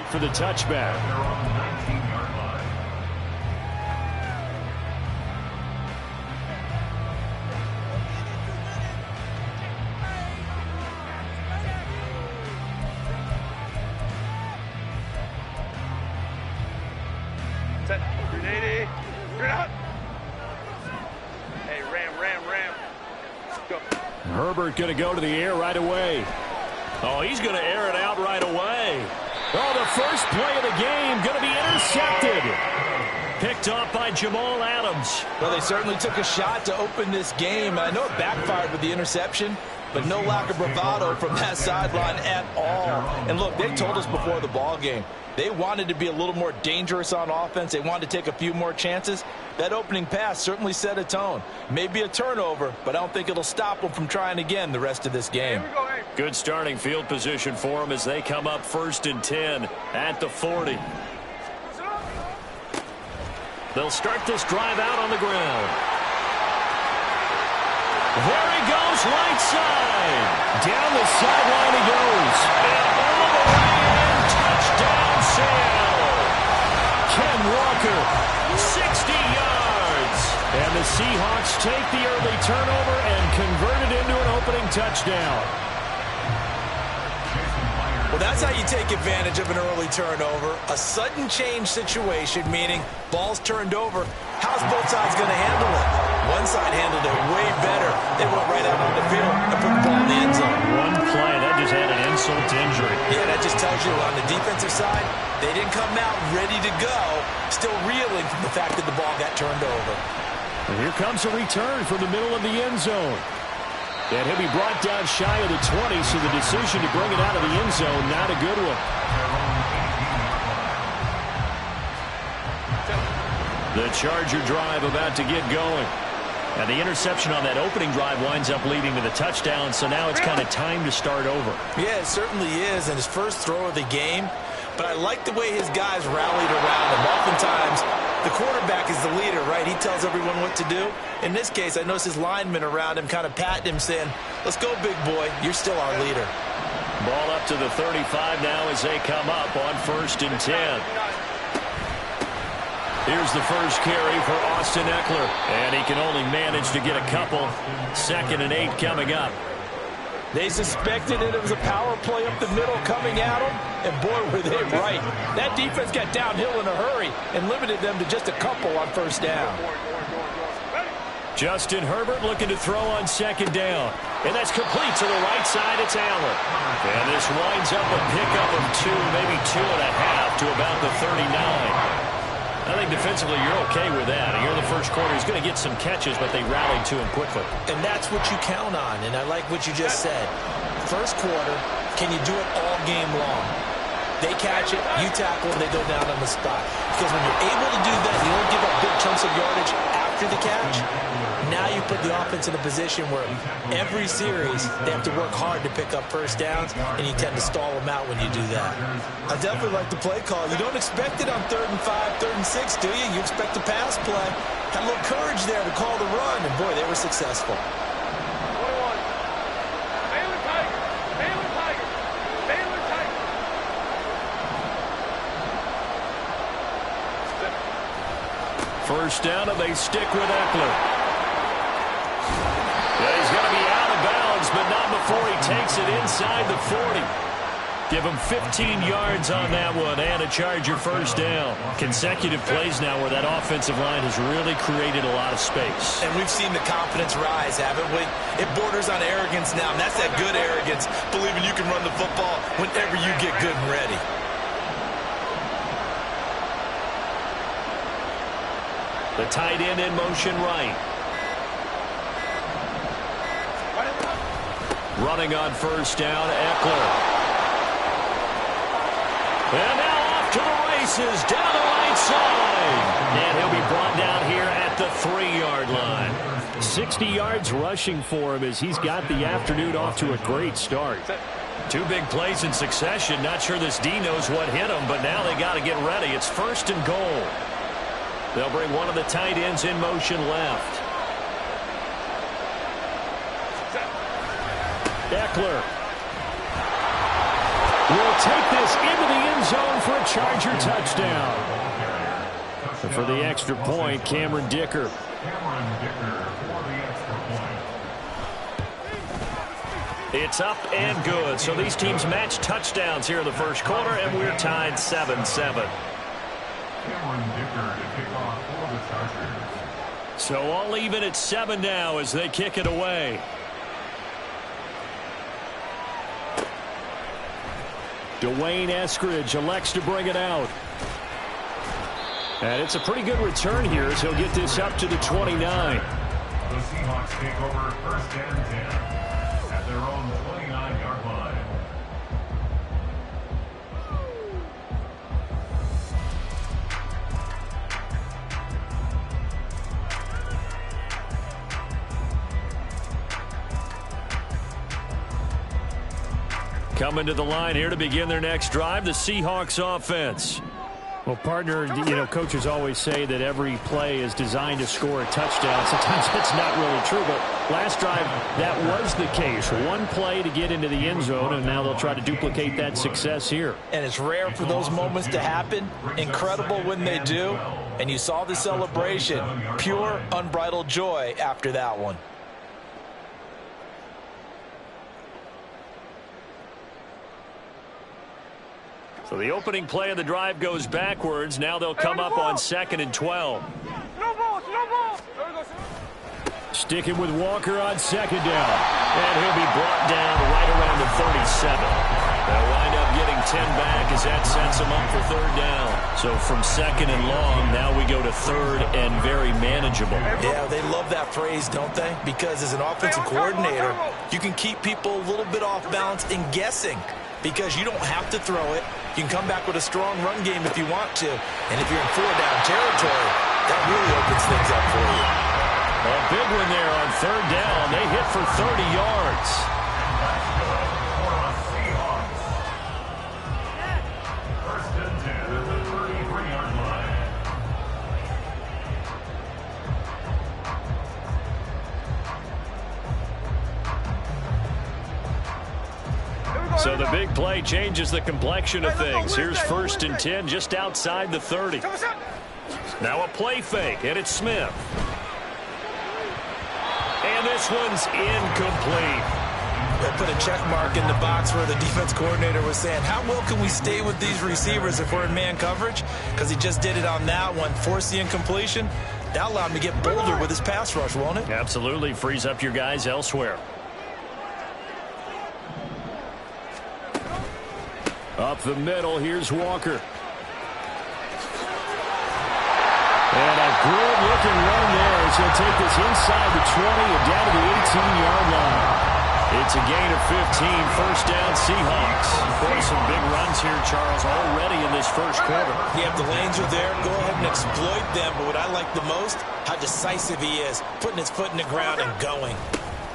set for the touchback. Set. 380. You're out. Hey, ram. Go. Herbert going to go to the air right away. Oh, he's going to air it out right away. Oh, the first play of the game going to be intercepted. Picked off by Jamal Adams. Well, they certainly took a shot to open this game. I know it backfired with the interception, but no lack of bravado from that sideline at all. And look, they told us before the ball game, they wanted to be a little more dangerous on offense. They wanted to take a few more chances. That opening pass certainly set a tone. Maybe a turnover, but I don't think it'll stop them from trying again the rest of this game. Good starting field position for them as they come up 1st and 10 at the 40. They'll start this drive out on the ground. There he goes, right side. Down the sideline he goes. And all the way in, touchdown Sam. Ken Walker, 60 yards. And the Seahawks take the early turnover and convert it into an opening touchdown. Well, that's how you take advantage of an early turnover. A sudden change situation, meaning ball's turned over. How's both sides going to handle it? One side handled it way better. They went right out on the field and put the ball in the end zone. One play, that just added insult to injury. Yeah, that just tells you on the defensive side, they didn't come out ready to go, still reeling from the fact that the ball got turned over. And here comes a return from the middle of the end zone. And he'll be brought down shy of the 20, so the decision to bring it out of the end zone, not a good one. The Charger drive about to get going. And the interception on that opening drive winds up leading to the touchdown, so now it's kind of time to start over. Yeah, it certainly is, and his first throw of the game. But I like the way his guys rallied around him. Oftentimes, the quarterback is the leader, right? He tells everyone what to do. In this case, I noticed his linemen around him kind of patting him, saying, let's go, big boy. You're still our leader. Ball up to the 35 now as they come up on 1st and 10. Here's the first carry for Austin Ekeler. And he can only manage to get a couple. 2nd and 8 coming up. They suspected it was a power play up the middle coming at them, and boy, were they right. That defense got downhill in a hurry and limited them to just a couple on 1st down. Justin Herbert looking to throw on 2nd down. And that's complete to the right side. It's Allen. And this winds up a pickup of 2, maybe 2.5 to about the 39. I think defensively you're okay with that. Here in the first quarter, he's going to get some catches, but they rallied to him quickly. And that's what you count on, and I like what you just said. First quarter, can you do it all game long? They catch it, you tackle, and they go down on the spot. Because when you're able to do that, you don't give up big chunks of yardage after the catch. Now you put the offense in a position where every series they have to work hard to pick up 1st downs, and you tend to stall them out when you do that. I definitely like the play call. You don't expect it on 3rd and 5, 3rd and 6, do you? You expect a pass play. Had a little courage there to call the run, and boy, they were successful. First down, and they stick with Ekeler. Yeah, he's going to be out of bounds, but not before he takes it inside the 40. Give him 15 yards on that one, and a Charger 1st down. Consecutive plays now where that offensive line has really created a lot of space. And we've seen the confidence rise, haven't we? It borders on arrogance now, and that's that good arrogance, believing you can run the football whenever you get good and ready. The tight end in motion right. Running on 1st down, Ekeler. And now off to the races, down the right side. And he'll be brought down here at the 3-yard line. 60 yards rushing for him as he's got the afternoon off to a great start. 2 big plays in succession. Not sure this D knows what hit him, but now they got to get ready. It's 1st and goal. They'll bring one of the tight ends in motion left. Ekeler. will take this into the end zone for a Charger touchdown. And for the extra point, Cameron Dicker. It's up and good. So these teams match touchdowns here in the first quarter, and we're tied 7-7. So all even at 7 now as they kick it away. Dwayne Eskridge elects to bring it out. And it's a pretty good return here as he'll get this up to the 29. The Seahawks take over first and 10 at their own 29-yard line. Coming to the line here to begin their next drive, the Seahawks offense. Well, partner, coaches always say that every play is designed to score a touchdown. Sometimes that's not really true, but last drive, that was the case. One play to get into the end zone, and now they'll try to duplicate that success here. And it's rare for those moments to happen. Incredible when they do. And you saw the celebration. Pure, unbridled joy after that one. So the opening play of the drive goes backwards. Now they'll come up on 2nd and 12. Sticking with Walker on 2nd down. And he'll be brought down right around the 37. They'll wind up getting 10 back as that sets them up for 3rd down. So from 2nd and long, now we go to 3rd and very manageable. Yeah, they love that phrase, don't they? Because as an offensive coordinator, you can keep people a little bit off balance and guessing. Because you don't have to throw it. You can come back with a strong run game if you want to. And if you're in 4-down territory, that really opens things up for you. A big one there on 3rd down. They hit for 30 yards. First and 10 at the 33-yard line. So the big play changes the complexion of things. Here's 1st and 10 just outside the 30. Now a play fake, and it's Smith. And this one's incomplete. They put a check mark in the box where the defense coordinator was saying, how well can we stay with these receivers if we're in man coverage? Because he just did it on that one, forced the incompletion. That allowed him to get bolder with his pass rush, won't it? Absolutely, frees up your guys elsewhere. Up the middle, here's Walker. And a good-looking run there as he'll take this inside the 20 and down to the 18-yard line. It's a gain of 15, 1st down Seahawks. Boy, some big runs here, Charles, already in this first quarter. Yeah, if the lanes are there, go ahead and exploit them. But what I like the most, how decisive he is, putting his foot in the ground and going.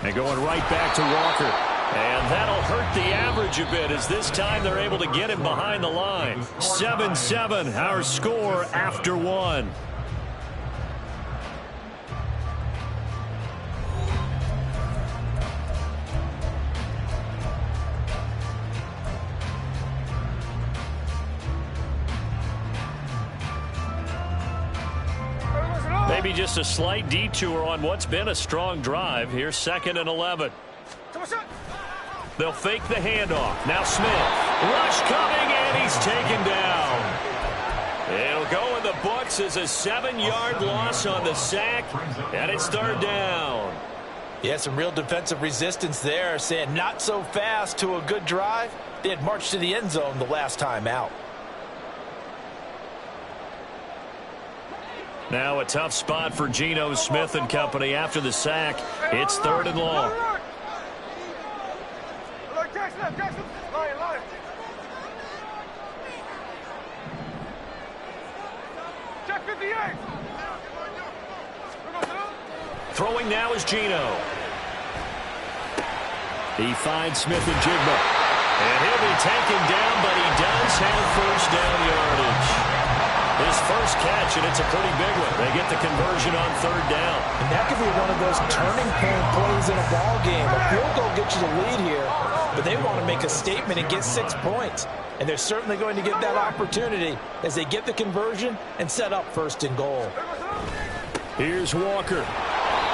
And going right back to Walker. And that'll hurt the average a bit as this time they're able to get him behind the line. 7-7, our score after 1. Maybe just a slight detour on what's been a strong drive. Here's 2nd and 11. They'll fake the handoff. Now Smith. Rush coming, and he's taken down. It'll go in the books as a 7-yard loss on the sack, and it's 3rd down. Yeah, some real defensive resistance there, saying not so fast to a good drive. They had marched to the end zone the last time out. Now a tough spot for Geno Smith and company after the sack. It's 3rd and long. Throwing now is Geno. He finds Smith and Jigba. And he'll be taken down, but he does have 1st down yardage. His first catch, and it's a pretty big one. They get the conversion on third down. And that could be one of those turning point plays in a ball game. A field goal gets you the lead here, but they want to make a statement and get 6 points. And they're certainly going to get that opportunity as they get the conversion and set up first and goal. Here's Walker.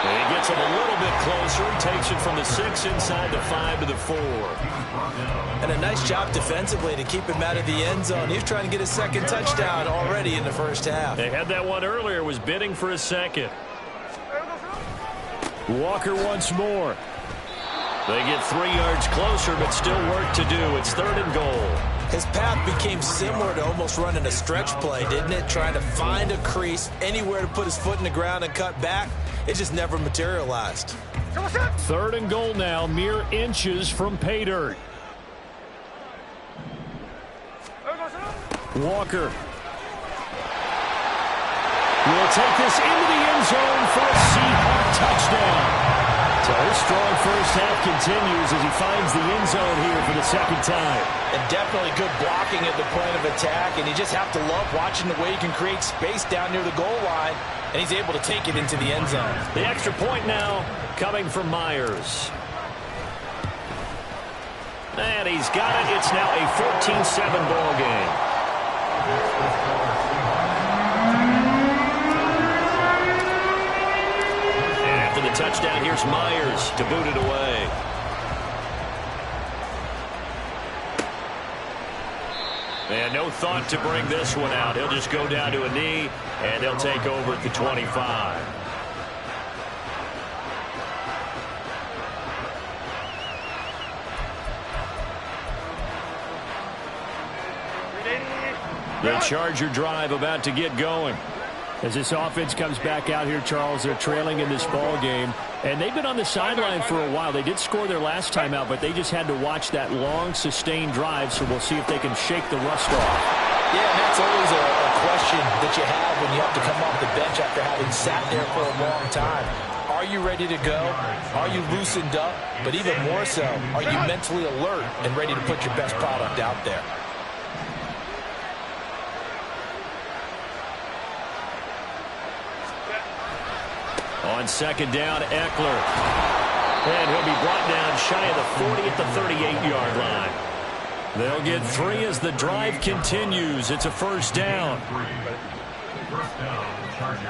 And he gets him a little bit closer. He takes it from the 6 inside the 5 to the 4. And a nice job defensively to keep him out of the end zone. He was trying to get his second touchdown already in the first half. They had that one earlier, was bidding for a second. Walker once more. They get 3 yards closer, but still work to do. It's third and goal. His path became similar to almost running a stretch play, didn't it? Trying to find a crease, anywhere to put his foot in the ground and cut back. It just never materialized. Third and goal now, mere inches from pay dirt. Walker will take this into the end zone for a Seahawk touchdown. So his strong first half continues as he finds the end zone here for the second time. And definitely good blocking at the point of attack, and you just have to love watching the way he can create space down near the goal line, and he's able to take it into the end zone. The extra point now coming from Myers. And he's got it. It's now a 14-7 ball game. After the touchdown, here's Myers to boot it away. And no thought to bring this one out. He'll just go down to a knee, and he'll take over at the 25. The Charger drive about to get going. As this offense comes back out here, Charles, they're trailing in this ball game. And they've been on the sideline for a while. They did score their last time out, but they just had to watch that long, sustained drive, so we'll see if they can shake the rust off. Yeah, and that's always a question that you have when you have to come off the bench after having sat there for a long time. Are you ready to go? Are you loosened up? But even more so, are you mentally alert and ready to put your best product out there? On second down, Eckler. And he'll be brought down shy of the 40 at the 38-yard line. They'll get 3 as the drive continues. It's a first down. First down, Chargers.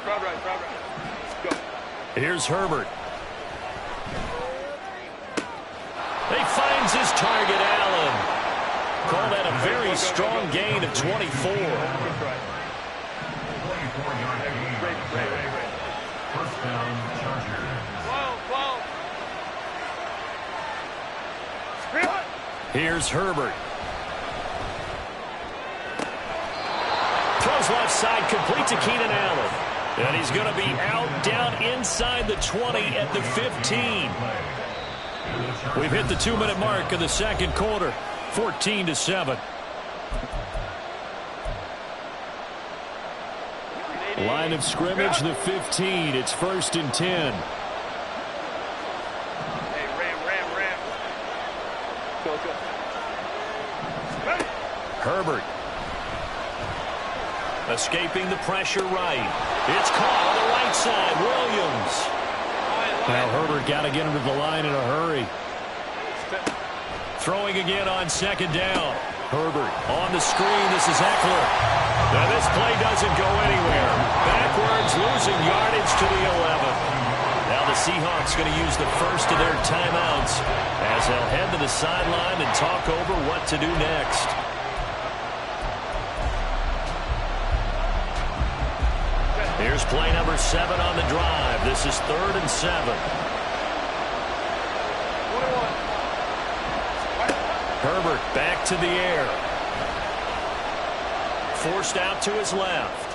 Crowd right. Let's go. Here's Herbert. He finds his target, Allen. Call that a very strong gain of 24. 24-yard gain. First down, Chargers. Here's Herbert. Throws left side, complete to Keenan Allen. And he's going to be out down inside the 20 at the 15. We've hit the 2-minute mark of the second quarter, 14-7. Line of scrimmage, the 15. It's 1st and 10. Hey, ram. Go. Herbert. Escaping the pressure right. It's caught on the right side. Williams. Now Herbert got to get him to the line in a hurry. Throwing again on second down. Herbert on the screen. This is Eckler. Now this play doesn't go anywhere. Backwards, losing yardage to the 11. Now the Seahawks going to use the first of their timeouts as they'll head to the sideline and talk over what to do next. Here's play number 7 on the drive. This is 3rd and 7. Herbert back to the air. Forced out to his left.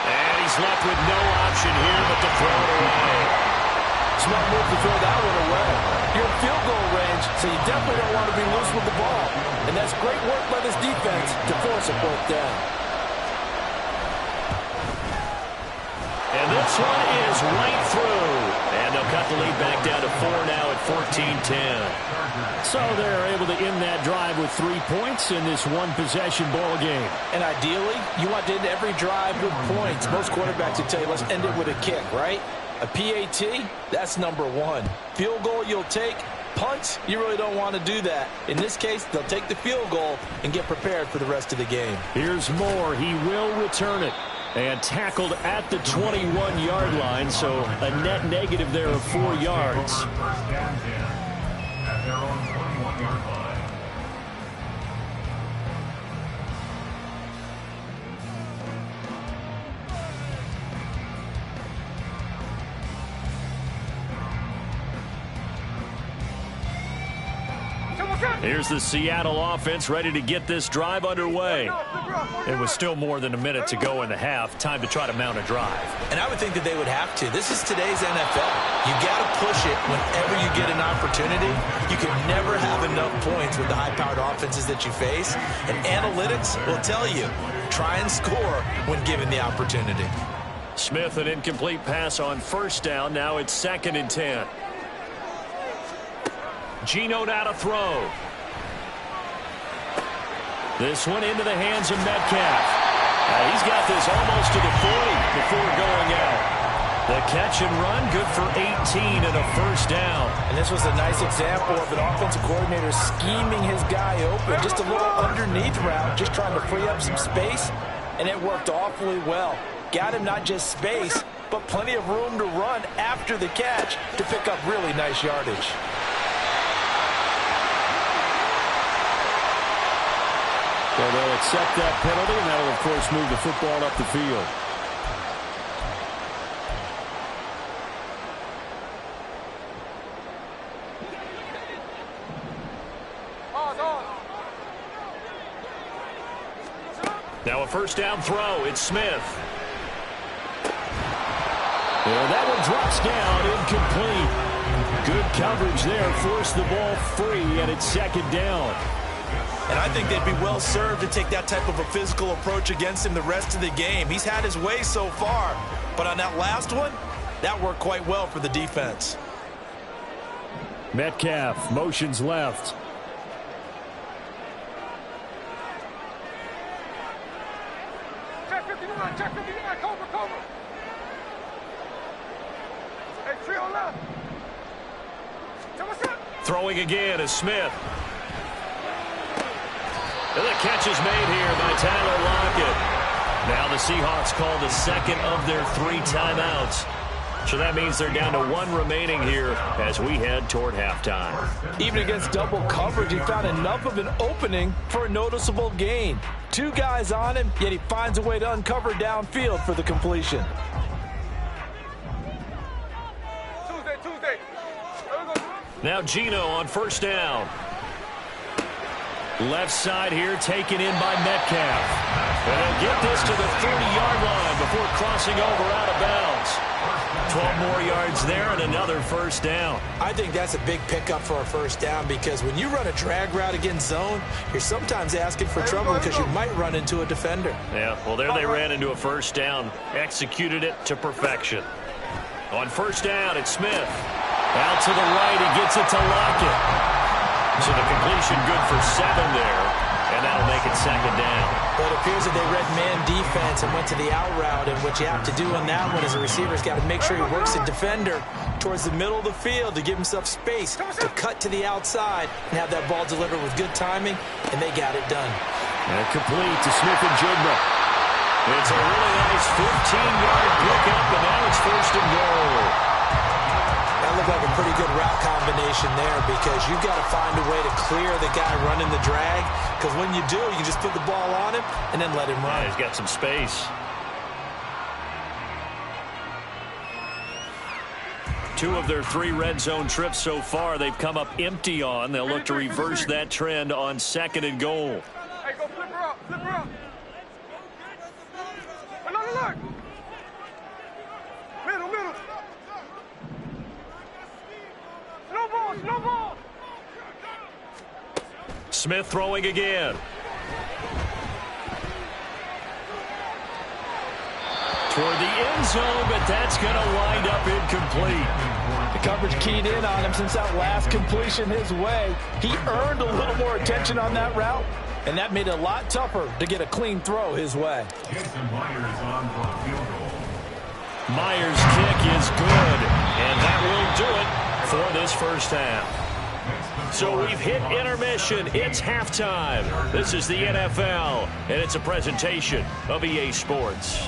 And he's left with no option here but to throw it away. Smart move to throw that one away. You're in field goal range, so you definitely don't want to be loose with the ball. And that's great work by this defense to force a fourth down. And this one is right through. And And they'll cut the lead back down to 4 now at 14-10. So they're able to end that drive with 3 points in this one-possession ball game. And ideally, you want to end every drive with points. Most quarterbacks would tell you, let's end it with a kick, right? A PAT, that's number 1. Field goal you'll take. Punts, you really don't want to do that. In this case, they'll take the field goal and get prepared for the rest of the game. Here's Moore. He will return it. And tackled at the 21-yard line, so a net negative there of 4 yards. First and 10 at their own 21-yard line. Here's the Seattle offense ready to get this drive underway. It was still more than a minute to go in the half. Time to try to mount a drive. And I would think that they would have to. This is today's NFL. You got to push it whenever you get an opportunity. You can never have enough points with the high-powered offenses that you face. And analytics will tell you, try and score when given the opportunity. Smith, an incomplete pass on first down. Now it's 2nd and 10. Geno now to throw. This one into the hands of Metcalf. He's got this almost to the 40 before going out. The catch and run, good for 18 and a first down. And this was a nice example of an offensive coordinator scheming his guy open. Just a little underneath route, just trying to free up some space, and it worked awfully well. Got him not just space, but plenty of room to run after the catch to pick up really nice yardage. Well, they'll accept that penalty, and that'll, of course, move the football up the field. Now a first down throw. It's Smith. And that one drops down, incomplete. Good coverage there. Forced the ball free, and it's 2nd down. And I think they'd be well served to take that type of a physical approach against him the rest of the game. He's had his way so far, but on that last one, that worked quite well for the defense. Metcalf motions left. Check 59, check 59, cover. Hey, trio left. Throwing again is Smith. And the catch is made here by Tyler Lockett. Now the Seahawks call the 2nd of their 3 timeouts. So that means they're down to 1 remaining here as we head toward halftime. Even against double coverage, he found enough of an opening for a noticeable gain. 2 guys on him, yet he finds a way to uncover downfield for the completion. Tuesday. Now Geno on first down. Left side here taken in by Metcalf. And they'll get this to the 30-yard line before crossing over out of bounds. 12 more yards there and another first down. I think that's a big pickup for a first down because when you run a drag route against zone, you're sometimes asking for trouble because you might run into a defender. Yeah, well, there they ran into a first down. Executed it to perfection. On first down, it's Smith. Out to the right, he gets it to Lockett. So the completion good for 7 there, and that'll make it 2nd down. Well, it appears that they read man defense and went to the out route, and what you have to do on that one is a receiver's got to make sure he works the defender towards the middle of the field to give himself space to cut to the outside and have that ball delivered with good timing, and they got it done. And complete to Smith and Jigba. It's a really nice 15-yard pickup, and now it's 1st and goal. That looked like a pretty good route combination there because you've got to find a way to clear the guy running the drag because when you do, you can just put the ball on him and then let him run. Yeah, he's got some space. 2 of their 3 red zone trips so far they've come up empty on. They'll look to reverse that trend on 2nd and goal. Hey, go flip her up. Look. Middle. Slow ball. Smith throwing again. Toward the end zone, but that's going to wind up incomplete. The coverage keyed in on him since that last completion his way. He earned a little more attention on that route, and that made it a lot tougher to get a clean throw his way. Jason Myers on for a field goal. Myers' kick is good, and that will do it for this first half. So we've hit intermission. It's halftime. This is the NFL, and it's a presentation of EA Sports.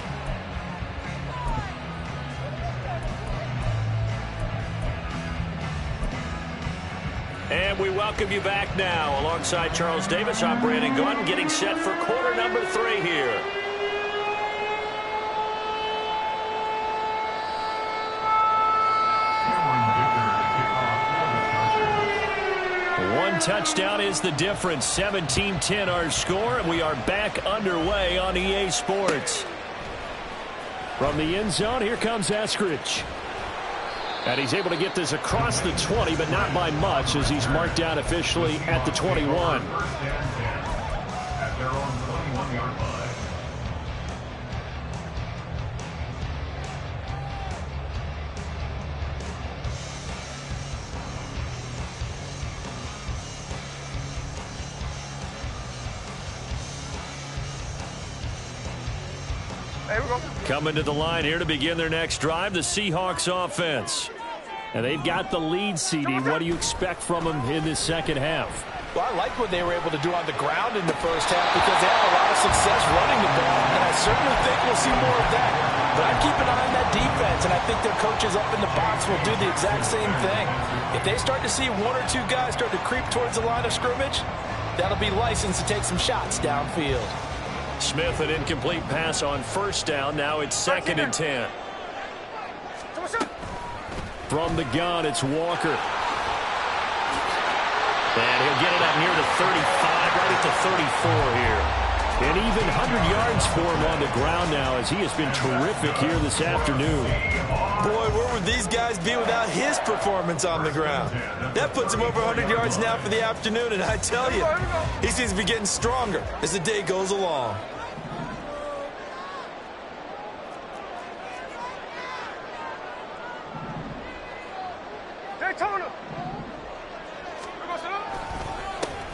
And we welcome you back now. Alongside Charles Davis, I'm Brandon Gaudin, getting set for quarter number 3 here. One touchdown is the difference. 17-10 our score, and we are back underway on EA Sports. From the end zone, here comes Eskridge. And he's able to get this across the 20, but not by much, as he's marked down officially at the 21. First and 10 at their own 21-yard line. Hey, we go. Coming to the line here to begin their next drive, the Seahawks offense. And they've got the lead, CD. What do you expect from them in this second half? Well, I like what they were able to do on the ground in the first half because they had a lot of success running the ball, and I certainly think we'll see more of that. But I keep an eye on that defense, and I think their coaches up in the box will do the exact same thing. If they start to see one or two guys start to creep towards the line of scrimmage, that'll be licensed to take some shots downfield. Smith, an incomplete pass on first down. Now it's 2nd and 10. From the gun, it's Walker. And he'll get it up near the 35, right at the 34 here. And even 100 yards for him on the ground now, as he has been terrific here this afternoon. Boy, where would these guys be without his performance on the ground? That puts him over 100 yards now for the afternoon, and I tell you, he seems to be getting stronger as the day goes along. Daytona.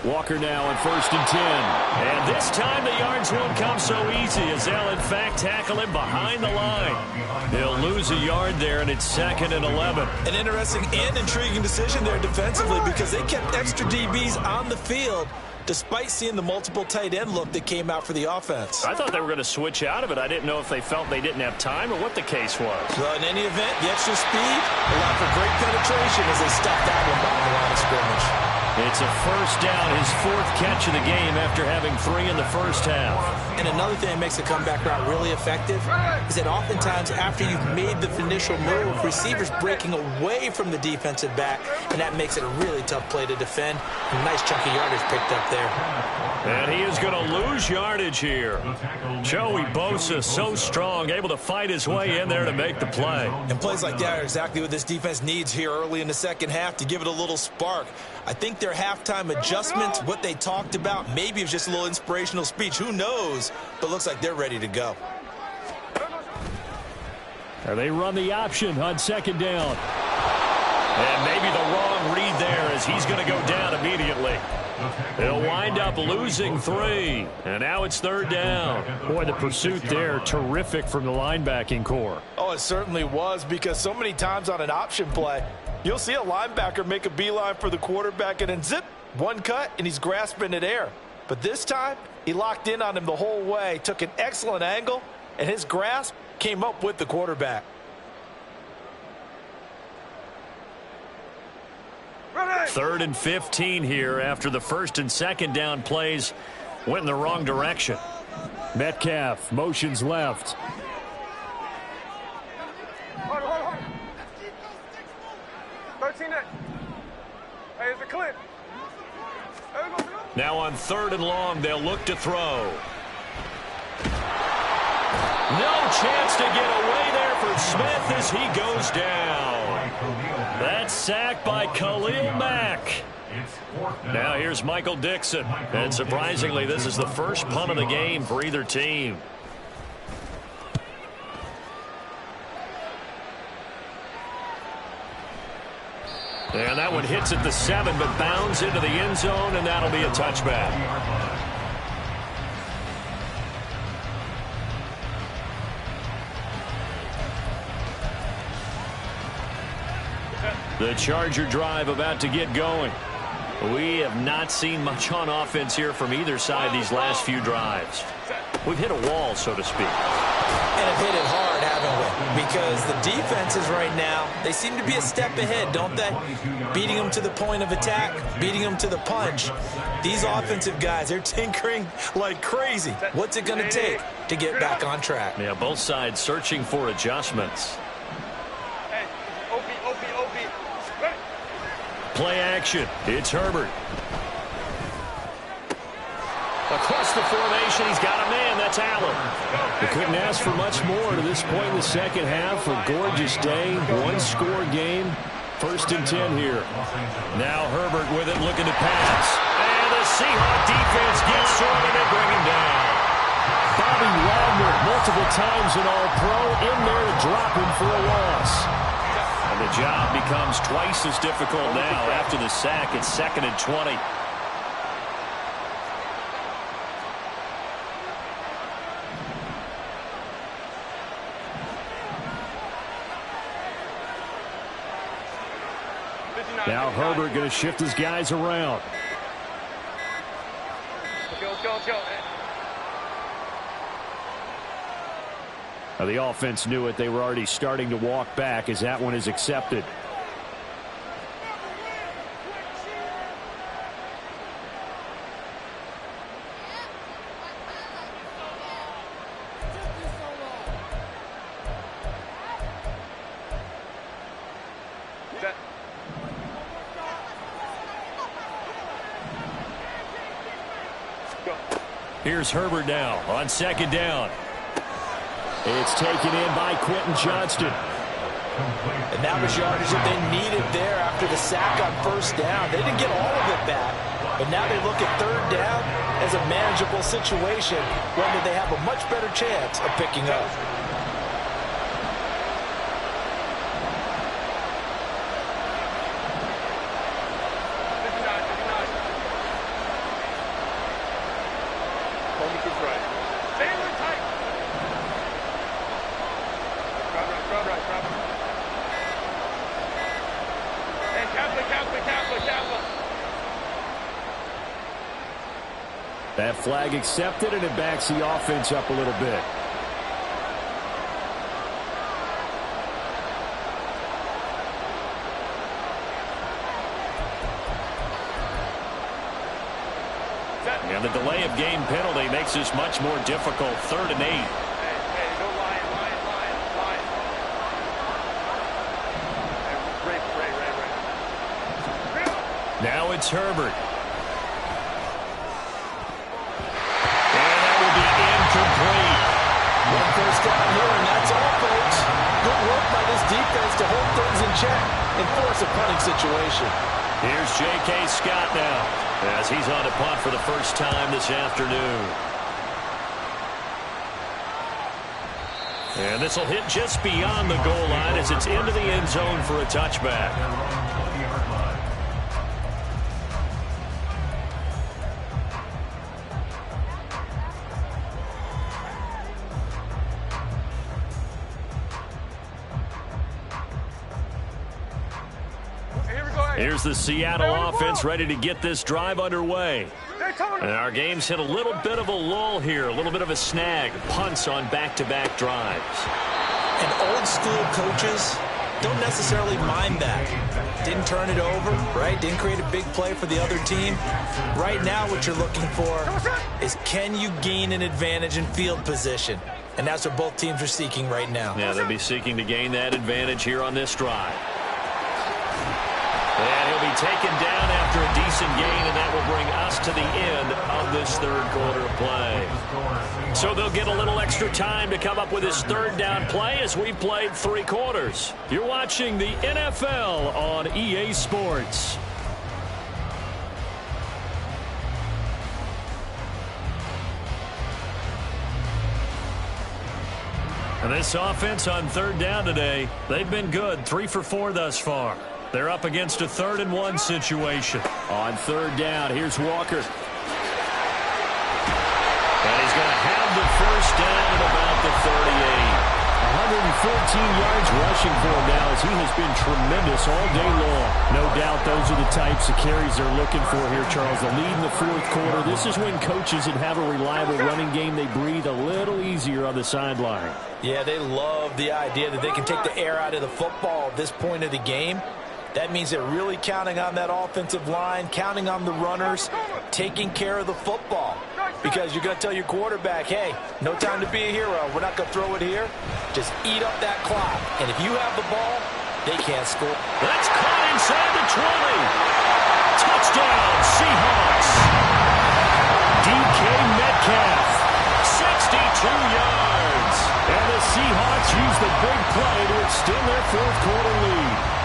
Walker now on 1st and 10. And this time the yards won't come so easy, as they'll in fact tackle him behind the line. They'll lose a yard there, and it's 2nd and 11. An interesting and intriguing decision there defensively because they kept extra DBs on the field despite seeing the multiple tight end look that came out for the offense. I thought they were going to switch out of it. I didn't know if they felt they didn't have time or what the case was. Well, in any event, the extra speed allowed for great penetration as they stuffed that one behind the line of scrimmage. It's a first down, his 4th catch of the game after having 3 in the first half. And another thing that makes the comeback route really effective is that oftentimes after you've made the initial move, receivers breaking away from the defensive back, and that makes it a really tough play to defend. A nice chunk of yardage picked up there. And he is going to lose yardage here. Joey Bosa, so strong, able to fight his way in there to make the play. And plays like that are exactly what this defense needs here early in the second half to give it a little spark. I think their halftime adjustments, what they talked about, maybe it was just a little inspirational speech. Who knows? But looks like they're ready to go. Or they run the option on 2nd down. And maybe the wrong read there, as he's going to go down immediately. They'll wind up losing 3. And now it's 3rd down. Boy, the pursuit there, terrific from the linebacking core. Oh, it certainly was, because so many times on an option play, you'll see a linebacker make a beeline for the quarterback and then zip, one cut, and he's grasping at air. But this time, he locked in on him the whole way, took an excellent angle, and his grasp came up with the quarterback. 3rd and 15 here after the 1st and 2nd down plays went in the wrong direction. Metcalf motions left. Hold. 13 net. Hey, it's a clip. Hey, we go. Now on 3rd and long, they'll look to throw. No chance to get away there for Smith as he goes down. That's sacked by Khalil Mack. Now here's Michael Dixon. And surprisingly, this is the first punt of the game for either team. And that one hits at the 7, but bounds into the end zone, and that'll be a touchback. The Charger drive about to get going. We have not seen much on offense here from either side these last few drives. We've hit a wall, so to speak. And have hit it hard, haven't we? Because the defenses right now, they seem to be a step ahead, don't they? Beating them to the point of attack, beating them to the punch. These offensive guys, they're tinkering like crazy. What's it going to take to get back on track? Yeah, both sides searching for adjustments. Play action. It's Herbert. Across the formation, he's got a man. That's Allen. They couldn't ask for much more to this point in the second half. A gorgeous day, one-score game. 1st and 10 here. Now Herbert with it, looking to pass. And the Seahawks defense gets sorted and bring him down. Bobby Wagner, multiple times an All-Pro, in there to drop him for a loss. And the job becomes twice as difficult now after the sack. It's 2nd and 20. Now Herbert going to shift his guys around. Let's go. Now the offense knew it. They were already starting to walk back as that one is accepted. Here's Herbert now on 2nd down. It's taken in by Quentin Johnston. And that was yardage that they needed there after the sack on 1st down. They didn't get all of it back, but now they look at 3rd down as a manageable situation, one that they have a much better chance of picking up. That flag accepted, and it backs the offense up a little bit. And the delay of game penalty makes this much more difficult. 3rd and 8. Hey, go line. Ray. Now it's Herbert. And that will be incomplete. 1 first down here, and that's all, folks. Good work by this defense to hold things in check and force a punting situation. Here's J.K. Scott now as he's on to punt for the first time this afternoon. And this will hit just beyond the goal line as it's into the end zone for a touchback. Here's the Seattle offense ready to get this drive underway. And our game's hit a little bit of a lull here, a little bit of a snag. Punts on back-to-back drives. And old school coaches don't necessarily mind that. Didn't turn it over, right? Didn't create a big play for the other team. Right now what you're looking for is, can you gain an advantage in field position? And that's what both teams are seeking right now. Yeah, they'll be seeking to gain that advantage here on this drive. And he'll be taken down after a decent gain, and that will bring us to the end of this 3rd quarter of play. So they'll get a little extra time to come up with his 3rd down play as we've played 3 quarters. You're watching the NFL on EA Sports. And this offense on 3rd down today, they've been good. 3 for 4 thus far. They're up against a 3rd-and-1 situation. On 3rd down, here's Walker. And he's going to have the 1st down at about the 38. 114 yards rushing for him now as he has been tremendous all day long. No doubt those are the types of carries they're looking for here, Charles. The lead in the 4th quarter. This is when coaches that have a reliable running game, they breathe a little easier on the sideline. Yeah, they love the idea that they can take the air out of the football at this point of the game. That means they're really counting on that offensive line, counting on the runners, taking care of the football. Because you're going to tell your quarterback, hey, no time to be a hero. We're not going to throw it here. Just eat up that clock. And if you have the ball, they can't score. That's caught inside the 20. Touchdown, Seahawks. DK Metcalf, 62 yards. And the Seahawks use the big play to extend their 4th quarter lead.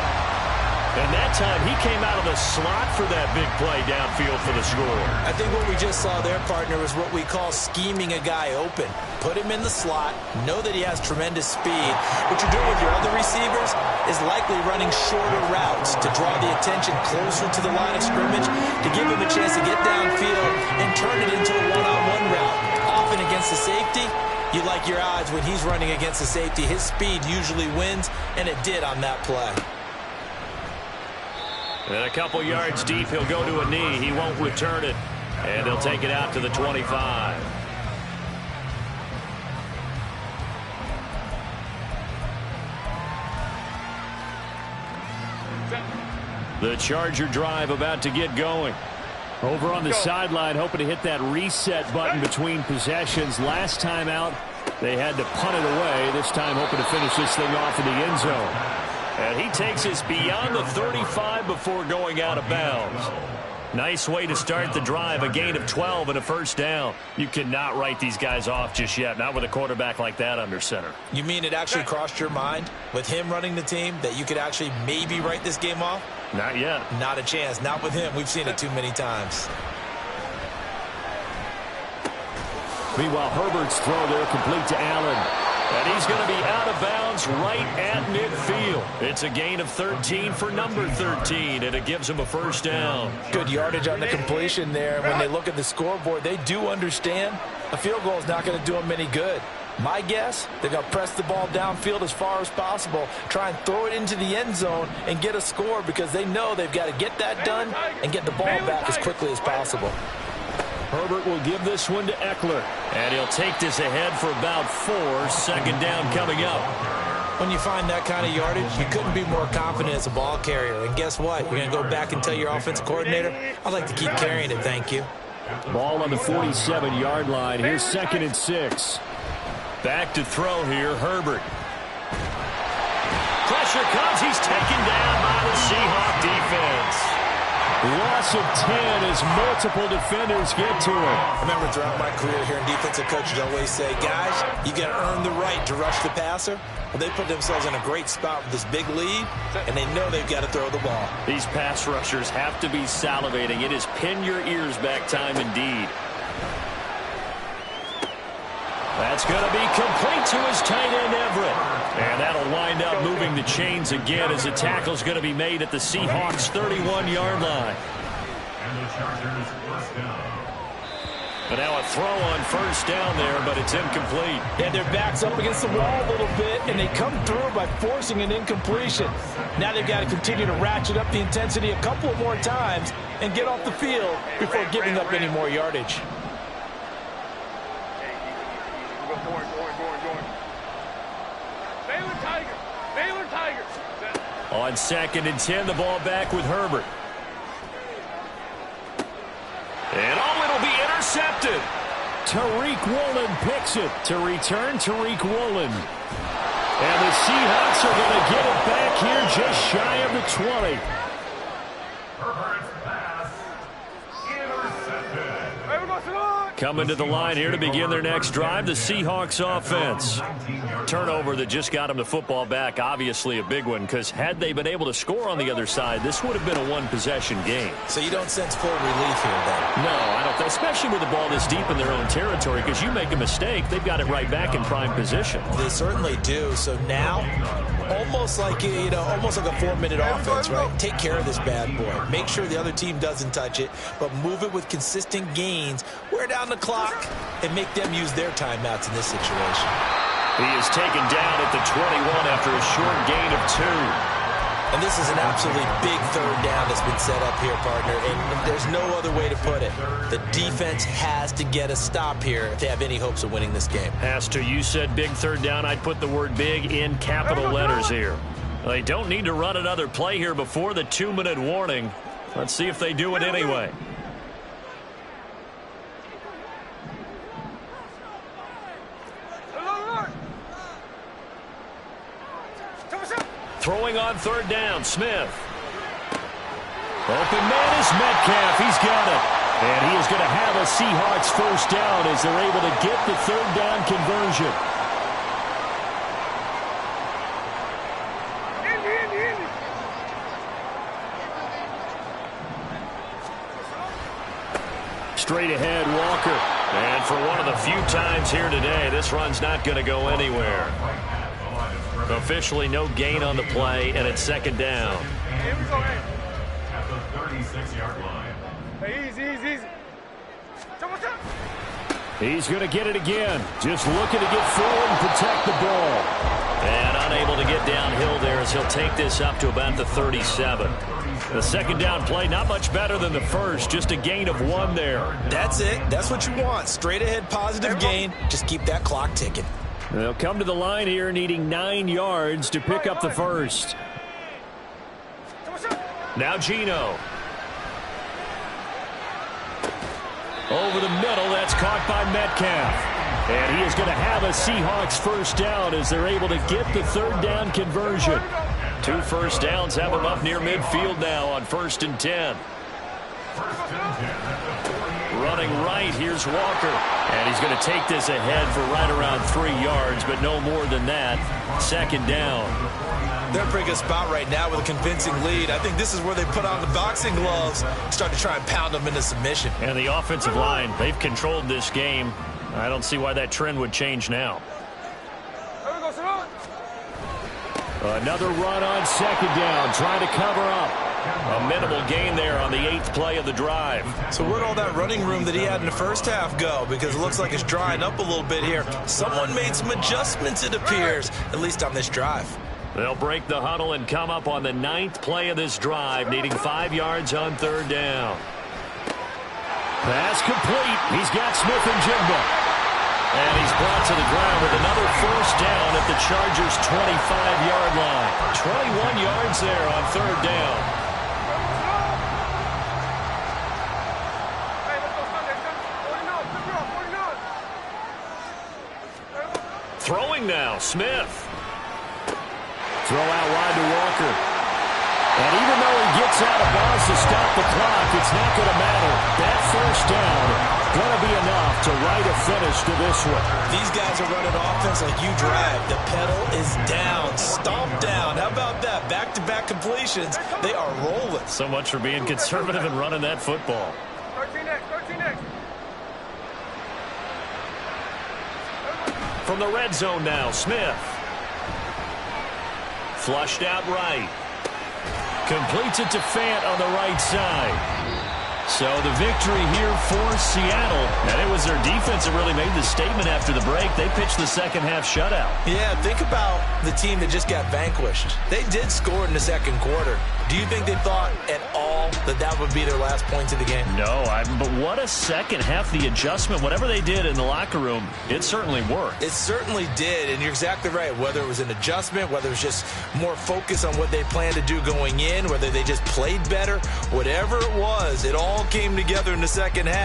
And that time, he came out of the slot for that big play downfield for the score. I think what we just saw there, partner, is what we call scheming a guy open. Put him in the slot, know that he has tremendous speed. What you're doing with your other receivers is likely running shorter routes to draw the attention closer to the line of scrimmage, to give him a chance to get downfield and turn it into a one-on-one route. Often against the safety, you like your odds when he's running against the safety. His speed usually wins, and it did on that play. And a couple yards deep, he'll go to a knee. He won't return it. And they'll take it out to the 25. The Charger drive about to get going. Over on the sideline, hoping to hit that reset button between possessions. Last time out, they had to punt it away. This time, hoping to finish this thing off in the end zone. And he takes us beyond the 35 before going out of bounds. Nice way to start the drive, a gain of 12 and a 1st down. You cannot write these guys off just yet, not with a quarterback like that under center. You mean it actually crossed your mind with him running the team that you could actually maybe write this game off? Not yet. Not a chance. Not with him. We've seen it too many times. Meanwhile, Herbert's throw there complete to Allen. And he's going to be out of bounds right at midfield. It's a gain of 13 for number 13, and it gives him a 1st down. Good yardage on the completion there. When they look at the scoreboard, they do understand a field goal is not going to do them any good. My guess, they're going to press the ball downfield as far as possible, try and throw it into the end zone and get a score because they know they've got to get that done and get the ball back as quickly as possible. Herbert will give this one to Eckler. And he'll take this ahead for about 4. 2nd down coming up. When you find that kind of yardage, you couldn't be more confident as a ball carrier. And guess what? You're going to go back and tell your offensive coordinator, I'd like to keep carrying it, thank you. Ball on the 47-yard line. Here's 2nd and 6. Back to throw here, Herbert. Pressure comes. He's taken down by the Seahawk defense. Loss of 10 as multiple defenders get to him. I remember throughout my career here in defensive coaches always say, guys, you got to earn the right to rush the passer. Well, they put themselves in a great spot with this big lead, and they know they've got to throw the ball. These pass rushers have to be salivating. It is pin your ears back time indeed. That's going to be complete to his tight end, Everett. And that'll wind up moving the chains again as the tackle's going to be made at the Seahawks' 31-yard line. And the Chargers 1st down. But now a throw on 1st down there, but it's incomplete. And their back's up against the wall a little bit, and they come through by forcing an incompletion. Now they've got to continue to ratchet up the intensity a couple of more times and get off the field before giving up any more yardage. Baylor Tigers. On 2nd and 10, the ball back with Herbert. And it'll be intercepted. Tariq Woolen picks it to return Tariq Woolen. And the Seahawks are going to get it back here just shy of the 20. Herbert's pass intercepted. Coming to the line here to begin their next drive, the Seahawks offense. Turnover that just got them the football back, obviously a big one, because had they been able to score on the other side, this would have been a one-possession game. So you don't sense full relief here, then? No, I don't, especially with the ball this deep in their own territory, because you make a mistake, they've got it right back in prime position. They certainly do. So now almost like almost like a 4-minute offense, right? Take care of this bad boy. Make sure the other team doesn't touch it, but move it with consistent gains. Wear down the clock and make them use their timeouts in this situation. He is taken down at the 21 after a short gain of 2. And this is an absolutely big third down that's been set up here, partner, and there's no other way to put it. The defense has to get a stop here if they have any hopes of winning this game. Has to. You said big third down. I'd put the word big in capital letters here. They don't need to run another play here before the 2-minute warning. Let's see if they do it anyway. Throwing on third down, Smith. Open man is Metcalf. He's got it. And he is going to have a Seahawks first down as they're able to get the third down conversion. Straight ahead, Walker. And for one of the few times here today, this run's not going to go anywhere. Officially no gain on the play, and it's second down. Here we go, hey. At the 36-yard line. Hey, easy. He's going to get it again. Just looking to get forward and protect the ball. And unable to get downhill there as he'll take this up to about the 37. The second down play, not much better than the first. Just a gain of 1 there. That's it. That's what you want. Straight ahead positive gain. Just keep that clock ticking. They'll come to the line here needing 9 yards to pick up the first. Now Geno. Over the middle, that's caught by Metcalf. And he is going to have a Seahawks first down as they're able to get the third down conversion. 2 first downs have them up near midfield now on 1st and 10. Running right, here's Walker. And he's going to take this ahead for right around 3 yards, but no more than that. Second down. They're in a pretty good spot right now with a convincing lead. I think this is where they put on the boxing gloves, start to try and pound them into submission. And the offensive line, they've controlled this game. I don't see why that trend would change now. Another run on second down, trying to cover up. A minimal gain there on the 8th play of the drive. So where'd all that running room that he had in the first half go? Because it looks like it's drying up a little bit here. Someone made some adjustments, it appears, at least on this drive. They'll break the huddle and come up on the 9th play of this drive, needing 5 yards on third down. Pass complete. He's got Smith-Njigba. And he's brought to the ground with another first down at the Chargers' 25-yard line. 21 yards there on third down. Throwing now, Smith. Throw out wide to Walker. And even though he gets out of bounds to stop the clock, it's not going to matter. That first down going to be enough to write a finish to this one. These guys are running offense like you drive. The pedal is down, stomped down. How about that? Back-to-back completions. They are rolling. So much for being conservative and running that football. 13X. From the red zone now, Smith. Flushed out right. Completes it to Fant on the right side. So the victory here for Seattle. And it was their defense that really made the statement after the break. They pitched the second half shutout. Yeah, think about the team that just got vanquished. They did score in the second quarter. Do you think they thought at all that that would be their last points of the game? No, but what a second half. The adjustment, whatever they did in the locker room, it certainly worked. It certainly did, and you're exactly right. Whether it was an adjustment, whether it was just more focus on what they planned to do going in, whether they just played better, whatever it was, it all came together in the second half.